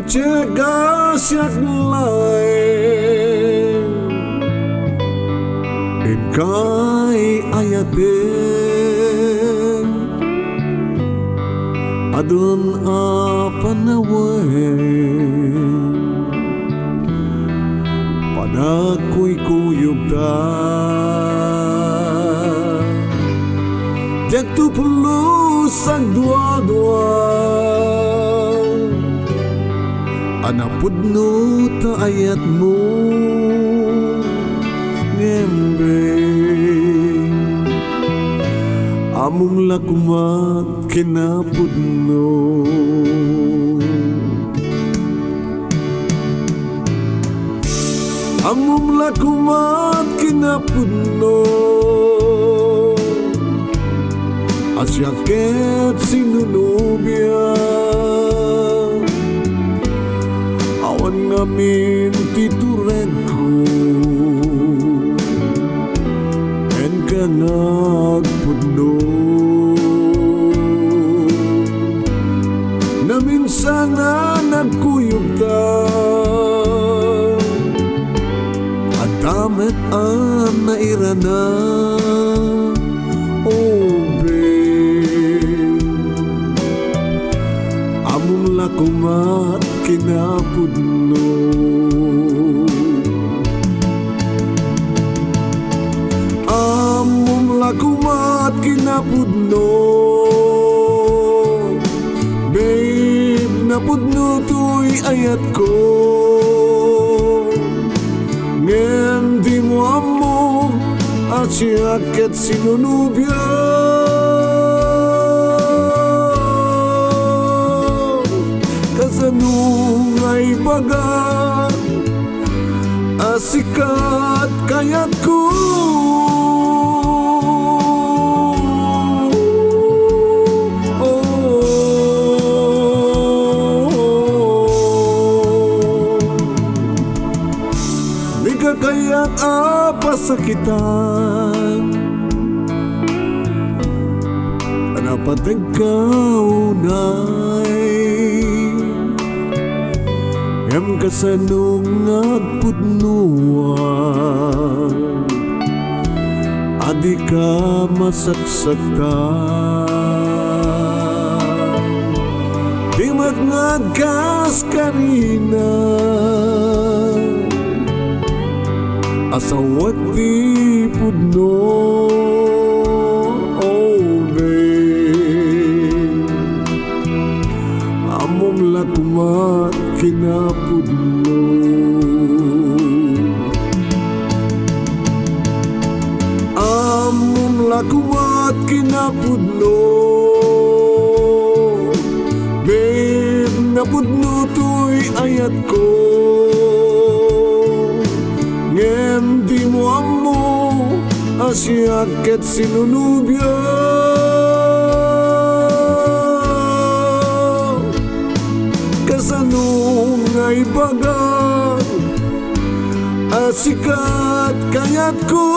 Matyaga siya't lain Ika'y ayatin Adun panawin Panako'y kuyog ta Diyak tupulus ang dua-dua Anapudno ta ayat mo Ngembeng Among lakumat kinapudno Among lakumat kinapudno Asyaket sinunubya Awan ngamin titured ko En ka nagpudno Na minsan na nagkuyog ta At damit ang nairana Lakumat kinapudno Among lakumat kinapudno Babe, napudno to'y ayat ko Ngayon di mo amo at siyaket sinunubya Kasanung ay baga Asikat kayat ko Di ka kaya't pasakitan Napatag ka unay Em kasanung nagpudnuan Adi ka masaksaktan Di magnadkas karina Asawat di pudno Oh babe Among lakumat kinapudno Among lakumat kinapudno Babe, napudno to'y ayat ko Ngem di mo amo asyaket sinunubya Kasanung ay bagan asikat kayat ko